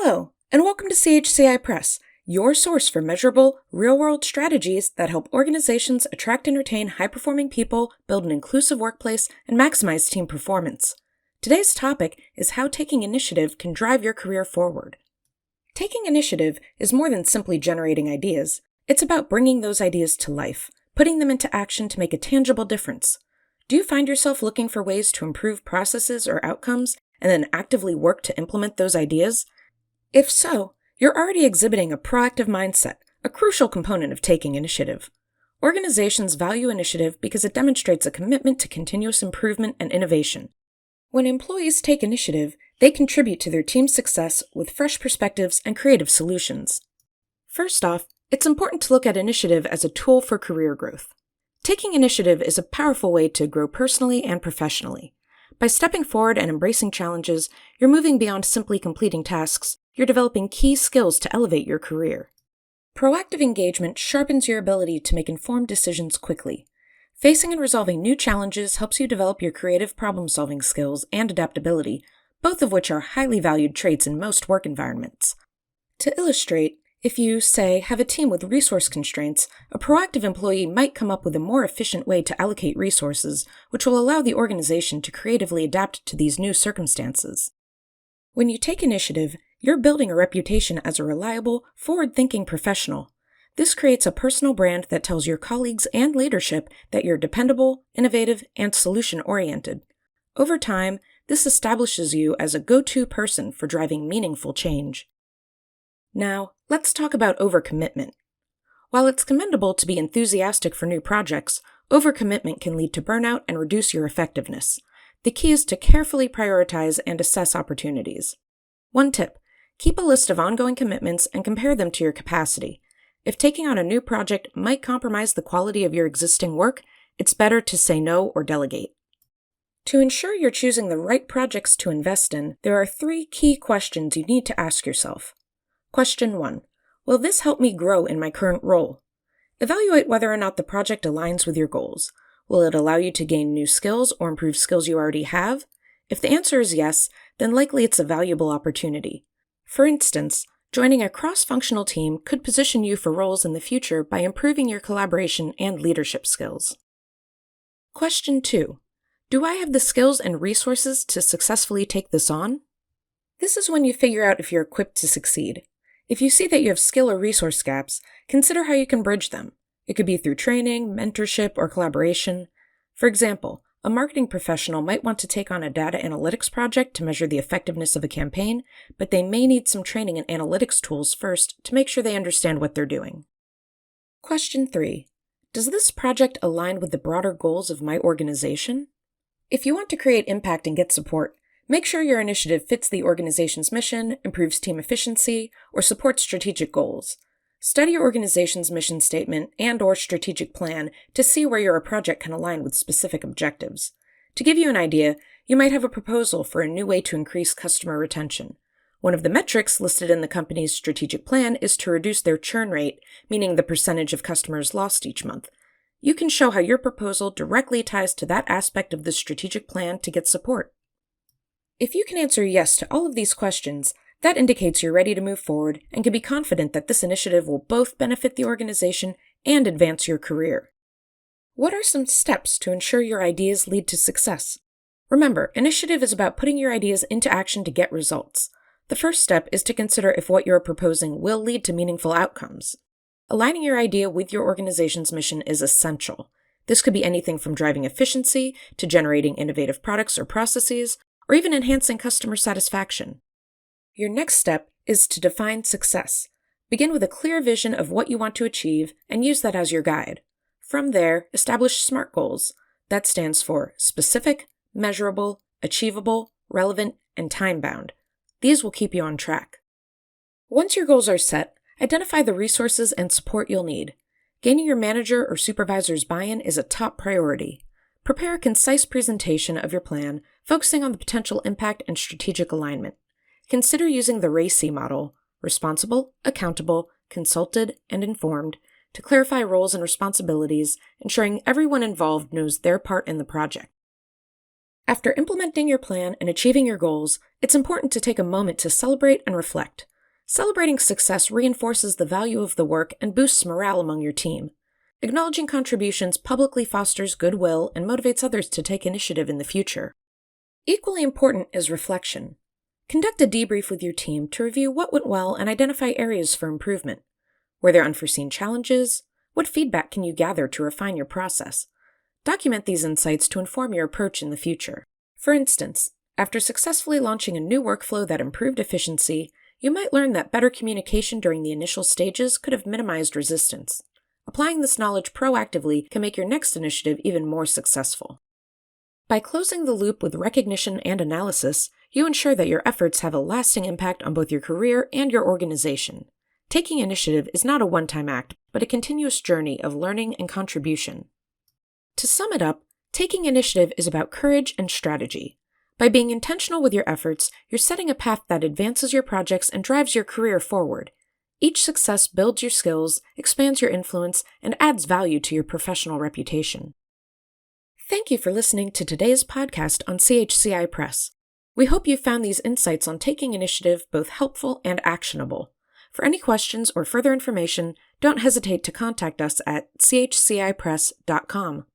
Hello, and welcome to CHCI Press, your source for measurable, real-world strategies that help organizations attract and retain high-performing people, build an inclusive workplace, and maximize team performance. Today's topic is how taking initiative can drive your career forward. Taking initiative is more than simply generating ideas. It's about bringing those ideas to life, putting them into action to make a tangible difference. Do you find yourself looking for ways to improve processes or outcomes and then actively work to implement those ideas? If so, you're already exhibiting a proactive mindset, a crucial component of taking initiative. Organizations value initiative because it demonstrates a commitment to continuous improvement and innovation. When employees take initiative, they contribute to their team's success with fresh perspectives and creative solutions. First off, it's important to look at initiative as a tool for career growth. Taking initiative is a powerful way to grow personally and professionally. By stepping forward and embracing challenges, you're moving beyond simply completing tasks. You're developing key skills to elevate your career. Proactive engagement sharpens your ability to make informed decisions quickly. Facing and resolving new challenges helps you develop your creative problem-solving skills and adaptability, both of which are highly valued traits in most work environments. To illustrate, if you, say, have a team with resource constraints, a proactive employee might come up with a more efficient way to allocate resources, which will allow the organization to creatively adapt to these new circumstances. When you take initiative, you're building a reputation as a reliable, forward-thinking professional. This creates a personal brand that tells your colleagues and leadership that you're dependable, innovative, and solution-oriented. Over time, this establishes you as a go-to person for driving meaningful change. Now, let's talk about overcommitment. While it's commendable to be enthusiastic for new projects, overcommitment can lead to burnout and reduce your effectiveness. The key is to carefully prioritize and assess opportunities. One tip: keep a list of ongoing commitments and compare them to your capacity. If taking on a new project might compromise the quality of your existing work, it's better to say no or delegate. To ensure you're choosing the right projects to invest in, there are 3 key questions you need to ask yourself. Question 1. Will this help me grow in my current role? Evaluate whether or not the project aligns with your goals. Will it allow you to gain new skills or improve skills you already have? If the answer is yes, then likely it's a valuable opportunity. For instance, joining a cross-functional team could position you for roles in the future by improving your collaboration and leadership skills. Question 2. Do I have the skills and resources to successfully take this on? This is when you figure out if you're equipped to succeed. If you see that you have skill or resource gaps, consider how you can bridge them. It could be through training, mentorship, or collaboration. For example, a marketing professional might want to take on a data analytics project to measure the effectiveness of a campaign, but they may need some training in analytics tools first to make sure they understand what they're doing. Question 3. Does this project align with the broader goals of my organization? If you want to create impact and get support, make sure your initiative fits the organization's mission, improves team efficiency, or supports strategic goals. Study your organization's mission statement and/or strategic plan to see where your project can align with specific objectives. To give you an idea, you might have a proposal for a new way to increase customer retention. One of the metrics listed in the company's strategic plan is to reduce their churn rate, meaning the percentage of customers lost each month. You can show how your proposal directly ties to that aspect of the strategic plan to get support. If you can answer yes to all of these questions, that indicates you're ready to move forward and can be confident that this initiative will both benefit the organization and advance your career. What are some steps to ensure your ideas lead to success? Remember, initiative is about putting your ideas into action to get results. The first step is to consider if what you're proposing will lead to meaningful outcomes. Aligning your idea with your organization's mission is essential. This could be anything from driving efficiency to generating innovative products or processes, or even enhancing customer satisfaction. Your next step is to define success. Begin with a clear vision of what you want to achieve and use that as your guide. From there, establish SMART goals. That stands for specific, measurable, achievable, relevant, and time-bound. These will keep you on track. Once your goals are set, identify the resources and support you'll need. Gaining your manager or supervisor's buy-in is a top priority. Prepare a concise presentation of your plan, focusing on the potential impact and strategic alignment. Consider using the RACI model, responsible, accountable, consulted, and informed, to clarify roles and responsibilities, ensuring everyone involved knows their part in the project. After implementing your plan and achieving your goals, it's important to take a moment to celebrate and reflect. Celebrating success reinforces the value of the work and boosts morale among your team. Acknowledging contributions publicly fosters goodwill and motivates others to take initiative in the future. Equally important is reflection. Conduct a debrief with your team to review what went well and identify areas for improvement. Were there unforeseen challenges? What feedback can you gather to refine your process? Document these insights to inform your approach in the future. For instance, after successfully launching a new workflow that improved efficiency, you might learn that better communication during the initial stages could have minimized resistance. Applying this knowledge proactively can make your next initiative even more successful. By closing the loop with recognition and analysis, you ensure that your efforts have a lasting impact on both your career and your organization. Taking initiative is not a one-time act, but a continuous journey of learning and contribution. To sum it up, taking initiative is about courage and strategy. By being intentional with your efforts, you're setting a path that advances your projects and drives your career forward. Each success builds your skills, expands your influence, and adds value to your professional reputation. Thank you for listening to today's podcast on CHCI Press. We hope you found these insights on taking initiative both helpful and actionable. For any questions or further information, don't hesitate to contact us at chcipress.com.